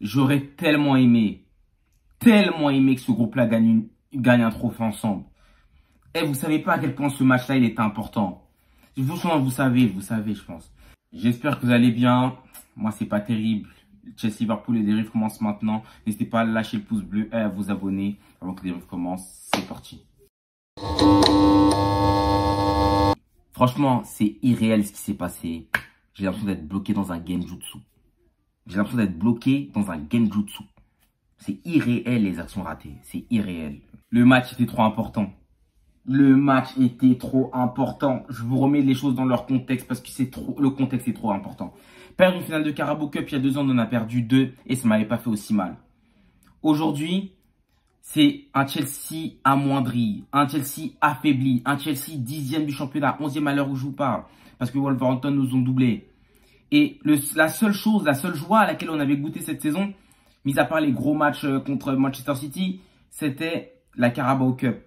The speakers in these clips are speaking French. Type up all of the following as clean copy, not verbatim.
J'aurais tellement aimé que ce groupe-là gagne un trophée ensemble. Et vous savez pas à quel point ce match-là, il était important. Vous savez, je pense. J'espère que vous allez bien. Moi, c'est pas terrible. Chelsea-Liverpool, les dérives commencent maintenant. N'hésitez pas à lâcher le pouce bleu et à vous abonner avant que les dérives commencent. C'est parti. Franchement, c'est irréel ce qui s'est passé. J'ai l'impression d'être bloqué dans un genjutsu. C'est irréel les actions ratées. C'est irréel. Le match était trop important. Je vous remets les choses dans leur contexte parce que le contexte est trop important. Perdre une finale de Carabao Cup il y a 2 ans, on en a perdu 2 et ça m'avait pas fait aussi mal. Aujourd'hui, c'est un Chelsea amoindri, un Chelsea affaibli, un Chelsea 10e du championnat, 11e à l'heure où je vous parle, parce que Wolverhampton nous ont doublé. Et la seule joie à laquelle on avait goûté cette saison, mis à part les gros matchs contre Manchester City, c'était la Carabao Cup.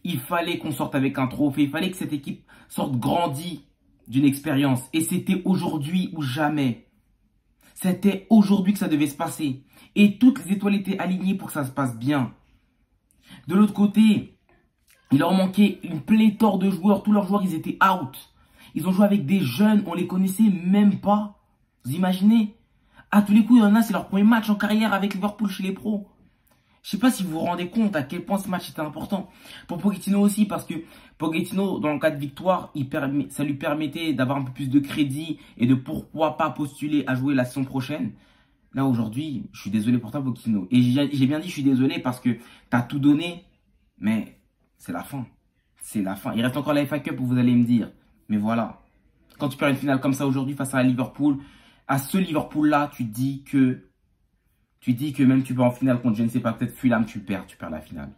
Il fallait qu'on sorte avec un trophée, il fallait que cette équipe sorte grandie d'une expérience. Et c'était aujourd'hui ou jamais. C'était aujourd'hui que ça devait se passer. Et toutes les étoiles étaient alignées pour que ça se passe bien. De l'autre côté, il leur manquait une pléthore de joueurs. Tous leurs joueurs, ils étaient out. Ils ont joué avec des jeunes, on les connaissait même pas. Vous imaginez? À tous les coups, il y en a, c'est leur premier match en carrière avec Liverpool chez les pros. Je sais pas si vous vous rendez compte à quel point ce match était important. Pour Pochettino aussi, parce que Pochettino, dans le cas de victoire, ça lui permettait d'avoir un peu plus de crédit et de pourquoi pas postuler à jouer la saison prochaine. Là, aujourd'hui, je suis désolé pour toi, Pochettino. Et j'ai bien dit je suis désolé parce que tu as tout donné, mais c'est la fin. C'est la fin. Il reste encore la FA Cup, vous allez me dire. Mais voilà. Quand tu perds une finale comme ça aujourd'hui face à Liverpool, à ce Liverpool-là, tu dis que même tu vas en finale contre, je ne sais pas, peut-être Fulham, tu perds la finale.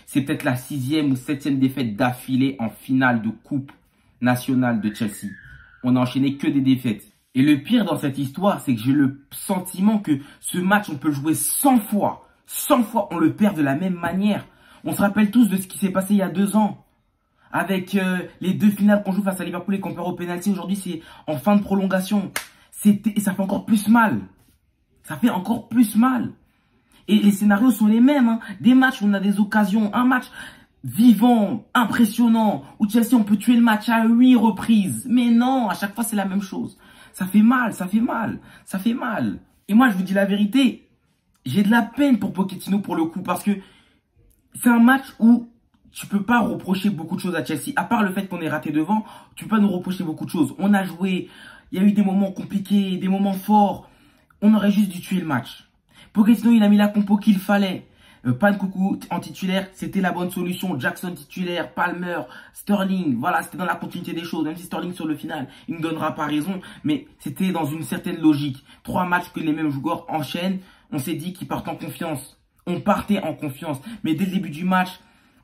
C'est peut-être la 6e ou 7e défaite d'affilée en finale de coupe nationale de Chelsea. On n'a enchaîné que des défaites. Et le pire dans cette histoire, c'est que j'ai le sentiment que ce match, on peut le jouer 100 fois. 100 fois, on le perd de la même manière. On se rappelle tous de ce qui s'est passé il y a 2 ans. Avec les 2 finales qu'on joue face à Liverpool et qu'on perd au pénalty. Aujourd'hui, c'est en fin de prolongation. Et ça fait encore plus mal. Ça fait encore plus mal. Et les scénarios sont les mêmes. Hein. Des matchs où on a des occasions. Un match vivant, impressionnant. Où Chelsea, on peut tuer le match à 8 reprises. Mais non, à chaque fois, c'est la même chose. Ça fait mal, ça fait mal. Ça fait mal. Et moi, je vous dis la vérité. J'ai de la peine pour Pochettino pour le coup. Parce que c'est un match où tu peux pas reprocher beaucoup de choses à Chelsea. À part le fait qu'on ait raté devant, tu peux pas nous reprocher beaucoup de choses. On a joué. Il y a eu des moments compliqués, des moments forts. On aurait juste dû tuer le match. Pochettino, il a mis la compo qu'il fallait. Pankoukou en titulaire, c'était la bonne solution. Jackson titulaire, Palmer, Sterling. Voilà, c'était dans la continuité des choses. Même si Sterling sur le final, il ne donnera pas raison. Mais c'était dans une certaine logique. 3 matchs que les mêmes joueurs enchaînent. On s'est dit qu'ils partent en confiance. On partait en confiance. Mais dès le début du match,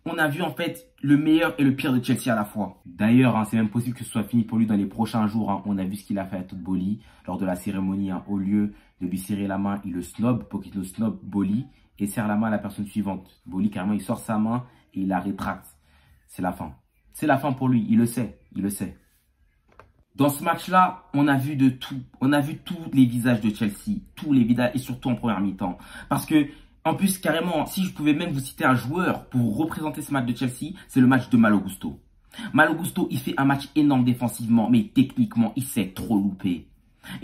on a vu en fait le meilleur et le pire de Chelsea à la fois. D'ailleurs, hein, c'est même possible que ce soit fini pour lui dans les prochains jours. Hein. On a vu ce qu'il a fait à Todd Boehly lors de la cérémonie. Hein. Au lieu de lui serrer la main, il le snob. Pochettino snob Boehly et serre la main à la personne suivante. Boehly, carrément, il sort sa main et il la rétracte. C'est la fin. C'est la fin pour lui. Il le sait. Il le sait. Dans ce match-là, on a vu de tout. On a vu tous les visages de Chelsea. Tous les visages et surtout en première mi-temps. Parce que en plus, carrément, si je pouvais même vous citer un joueur pour représenter ce match de Chelsea, c'est le match de Malo Gusto. Malo Gusto, il fait un match énorme défensivement, mais techniquement, il s'est trop loupé.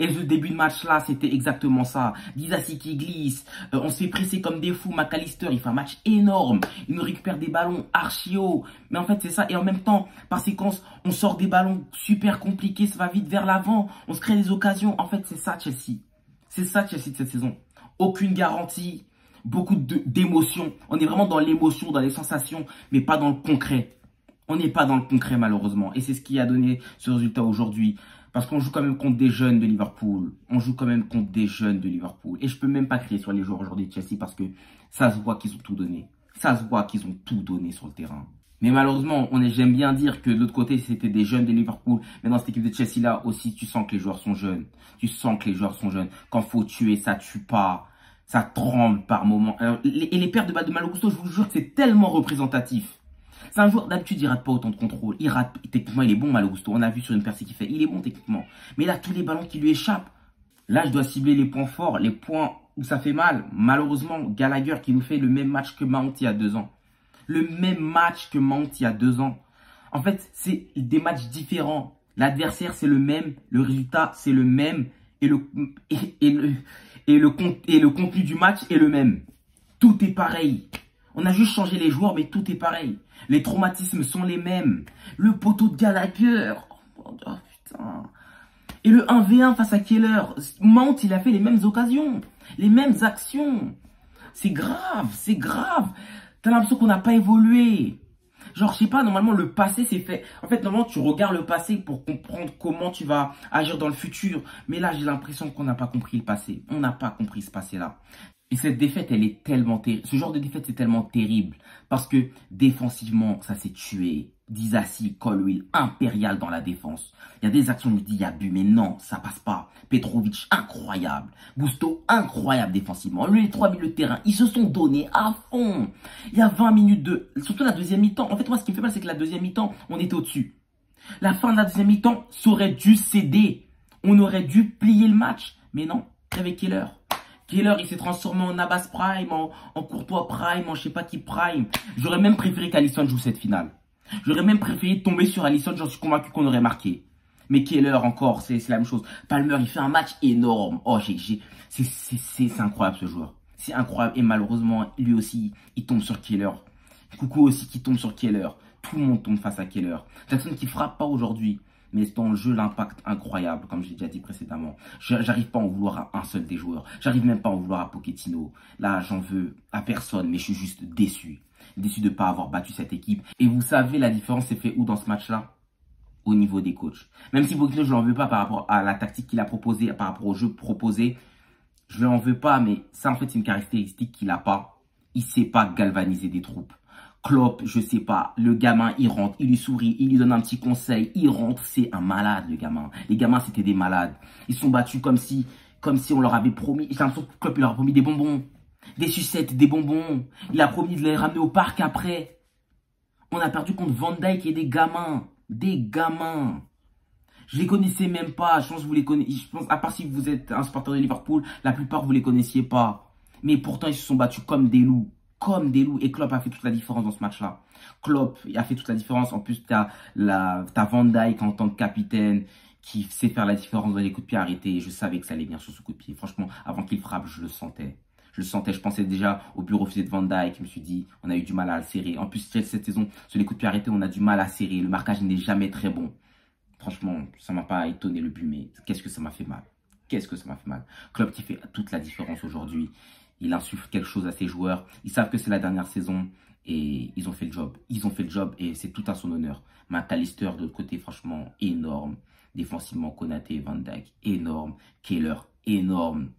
Et ce début de match-là, c'était exactement ça. Disasi qui glisse, on se fait presser comme des fous. McAllister, il fait un match énorme. Il nous récupère des ballons archi haut. Mais en fait, c'est ça. Et en même temps, par séquence, on sort des ballons super compliqués. Ça va vite vers l'avant. On se crée des occasions. En fait, c'est ça, Chelsea. C'est ça, Chelsea, de cette saison. Aucune garantie. Beaucoup d'émotions. On est vraiment dans l'émotion, dans les sensations, mais pas dans le concret. On n'est pas dans le concret, malheureusement. Et c'est ce qui a donné ce résultat aujourd'hui. Parce qu'on joue quand même contre des jeunes de Liverpool. On joue quand même contre des jeunes de Liverpool. Et je peux même pas crier sur les joueurs aujourd'hui de Chelsea parce que ça se voit qu'ils ont tout donné. Ça se voit qu'ils ont tout donné sur le terrain. Mais malheureusement, j'aime bien dire que de l'autre côté, c'était des jeunes de Liverpool. Mais dans cette équipe de Chelsea-là aussi, tu sens que les joueurs sont jeunes. Tu sens que les joueurs sont jeunes. Quand faut tuer, ça tue pas. Ça tremble par moments. Et les pertes de balles de Malo Gusto, je vous jure que c'est tellement représentatif. C'est un joueur, d'habitude, il rate pas autant de contrôle. Il rate, techniquement, il est bon, Malo Gusto. On a vu sur une percée qu'il fait. Il est bon techniquement. Mais là, tous les ballons qui lui échappent. Là, je dois cibler les points forts, les points où ça fait mal, malheureusement, Gallagher qui nous fait le même match que Mount il y a 2 ans. Le même match que Mount il y a 2 ans. En fait, c'est des matchs différents. L'adversaire, c'est le même. Le résultat, c'est le même. Et le contenu du match est le même. Tout est pareil. On a juste changé les joueurs, mais tout est pareil. Les traumatismes sont les mêmes. Le poteau de Gallagher. Oh putain. Et le 1v1 face à Keller. Mount, il a fait les mêmes occasions. Les mêmes actions. C'est grave, c'est grave. T'as l'impression qu'on n'a pas évolué. Genre, je sais pas, normalement, le passé, c'est fait. En fait, normalement, tu regardes le passé pour comprendre comment tu vas agir dans le futur. Mais là, j'ai l'impression qu'on n'a pas compris le passé. On n'a pas compris ce passé-là. Et cette défaite, elle est tellement terrible. Ce genre de défaite, c'est tellement terrible. Parce que défensivement, ça s'est tué. Disasi, Colwill, impérial dans la défense. Il y a des actions, je me dis, il y a but, mais non, ça passe pas. Petrovic, incroyable. Gusto, incroyable défensivement. Les 3 milieux de terrain, ils se sont donnés à fond. Il y a 20 minutes surtout la deuxième mi-temps. En fait, moi, ce qui me fait mal, c'est que la deuxième mi-temps, on était au-dessus. La fin de la deuxième mi-temps, ça aurait dû céder. On aurait dû plier le match. Mais non, avec Keller. Keller, il s'est transformé en Abbas Prime, en Courtois Prime, en je sais pas qui Prime. J'aurais même préféré qu'Alisson joue cette finale. J'aurais même préféré tomber sur Alisson, j'en suis convaincu qu'on aurait marqué. Mais Keller encore, c'est la même chose. Palmer, il fait un match énorme. Oh, c'est incroyable ce joueur. C'est incroyable. Et malheureusement, lui aussi, il tombe sur Keller. Coucou aussi qui tombe sur Keller. Tout le monde tombe face à Keller. Jackson qui frappe pas aujourd'hui. Mais dans le jeu, l'impact incroyable, comme j'ai déjà dit précédemment. J'arrive pas à en vouloir à un seul des joueurs. J'arrive même pas à en vouloir à Pochettino. Là, j'en veux à personne, mais je suis juste déçu. Déçu de ne pas avoir battu cette équipe. Et vous savez, la différence s'est fait où dans ce match-là? Au niveau des coachs. Même si Pochettino, je ne l'en veux pas par rapport à la tactique qu'il a proposée, par rapport au jeu proposé. Je ne l'en veux pas, mais ça, en fait, c'est une caractéristique qu'il n'a pas. Il ne sait pas galvaniser des troupes. Klopp, je sais pas, le gamin, il rentre, il lui sourit, il lui donne un petit conseil, il rentre, c'est un malade, le gamin. Les gamins, c'était des malades. Ils sont battus comme si on leur avait promis. J'ai l'impression que Klopp, il leur a promis des bonbons, des sucettes, des bonbons. Il a promis de les ramener au parc après. On a perdu contre Van Dijk et des gamins. Des gamins. Je les connaissais même pas. Je pense que vous les connaissez. Je pense, à part si vous êtes un supporter de Liverpool, la plupart, vous les connaissiez pas. Mais pourtant, ils se sont battus comme des loups. Comme des loups. Et Klopp a fait toute la différence dans ce match-là. Klopp a fait toute la différence. En plus, t'as Van Dijk en tant que capitaine qui sait faire la différence dans les coups de pied arrêtés. Je savais que ça allait venir sur ce coup de pied. Franchement, avant qu'il frappe, je le sentais. Je le sentais. Je pensais déjà au but refusé de Van Dijk. Je me suis dit, on a eu du mal à le serrer. En plus, cette saison, sur les coups de pied arrêtés, on a du mal à serrer. Le marquage n'est jamais très bon. Franchement, ça m'a pas étonné le but, mais qu'est-ce que ça m'a fait mal. Qu'est-ce que ça m'a fait mal. Klopp qui fait toute la différence aujourd'hui. Il insuffle quelque chose à ses joueurs. Ils savent que c'est la dernière saison et ils ont fait le job. Ils ont fait le job et c'est tout à son honneur. McAllister de l'autre côté, franchement, énorme. Défensivement, Konaté, Van Dijk, énorme. Keller, énorme.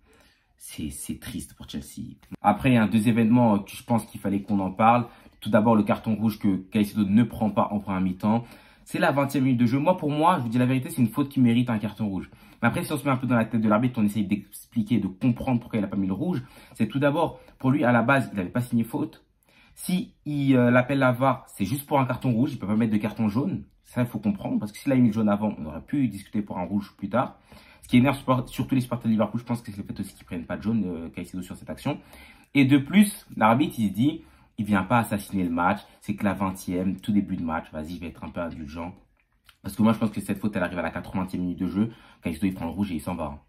C'est triste pour Chelsea. Après, il y a 2 événements que je pense qu'il fallait qu'on en parle. Tout d'abord, le carton rouge que Caicedo ne prend pas en première mi-temps. C'est la 20e minute de jeu. Moi, pour moi, je vous dis la vérité, c'est une faute qui mérite un carton rouge. Mais après, si on se met un peu dans la tête de l'arbitre, on essaye d'expliquer, de comprendre pourquoi il n'a pas mis le rouge. C'est tout d'abord, pour lui, à la base, il n'avait pas signé faute. Si il appelle la VAR, c'est juste pour un carton rouge. Il ne peut pas mettre de carton jaune. Ça, il faut comprendre. Parce que s'il a mis le jaune avant, on aurait pu discuter pour un rouge plus tard. Ce qui énerve surtout les supporters de Liverpool, je pense que c'est le fait aussi qu'ils ne prennent pas de jaune, Caicedo, sur cette action. Et de plus, l'arbitre, il se dit, il ne vient pas assassiner le match. C'est que la 20e, tout début de match, vas-y, je vais être un peu indulgent. Parce que moi, je pense que cette faute, elle arrive à la 80e minute de jeu. Caicedo, il prend le rouge et il s'en va.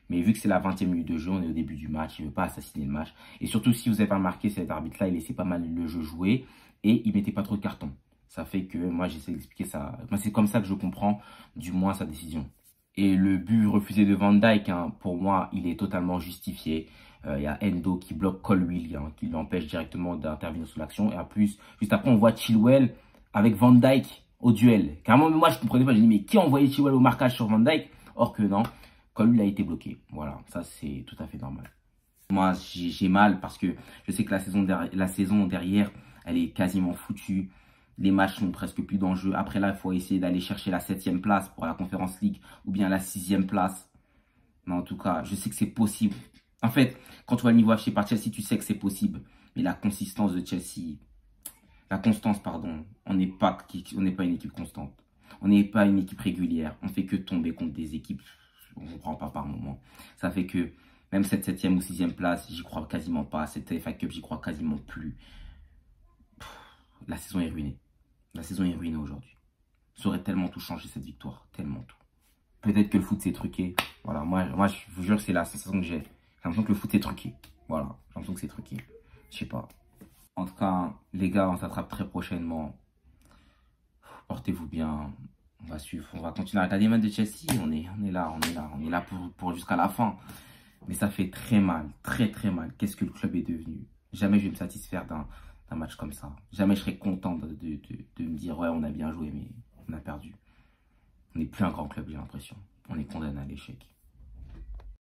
Mais vu que c'est la 20e minute de jeu, on est au début du match. Il ne veut pas assassiner le match. Et surtout, si vous n'avez pas remarqué, cet arbitre-là, il laissait pas mal le jeu jouer. Et il mettait pas trop de cartons. Ça fait que moi, j'essaie d'expliquer ça. Moi, c'est comme ça que je comprends, du moins, sa décision. Et le but refusé de Van Dijk, hein, pour moi, il est totalement justifié. Il y a Endo qui bloque Colwill, hein, qui l'empêche directement d'intervenir sur l'action. Et en plus, juste après, on voit Chilwell avec Van Dijk au duel. Carrément, moi, je ne comprenais pas. Je dis, mais qui a envoyé Chilwell au marquage sur Van Dijk? Or que non, Colwill a été bloqué. Voilà, ça, c'est tout à fait normal. Moi, j'ai mal parce que je sais que la saison derrière, elle est quasiment foutue. Les matchs sont presque plus d'enjeu. Après là, il faut essayer d'aller chercher la 7e place pour la Conference League ou bien la 6e place. Mais en tout cas, je sais que c'est possible. En fait, quand tu vois le niveau affiché par Chelsea, tu sais que c'est possible. Mais la consistance de Chelsea, la constance, pardon, on n'est pas une équipe constante. On n'est pas une équipe régulière. On fait que tomber contre des équipes, on ne comprend pas par moment. Ça fait que, Même cette 7e ou 6e place, j'y crois quasiment pas. Cette FA Cup, j'y crois quasiment plus. La saison est ruinée. La saison est ruinée aujourd'hui. Ça aurait tellement tout changé cette victoire. Tellement tout. Peut-être que le foot s'est truqué. Voilà, moi je vous jure que c'est la sensation que j'ai. J'ai l'impression que le foot s'est truqué. Voilà, j'ai l'impression que c'est truqué. Je sais pas. En tout cas, les gars, on s'attrape très prochainement. Portez-vous bien. On va suivre, on va continuer à regarder les matchs de Chelsea. On est là pour jusqu'à la fin. Mais ça fait très mal, très très mal. Qu'est-ce que le club est devenu? Jamais je vais me satisfaire d'un match comme ça. Jamais je serai content de me dire ouais, on a bien joué, mais on a perdu. On n'est plus un grand club, j'ai l'impression. On est condamné à l'échec.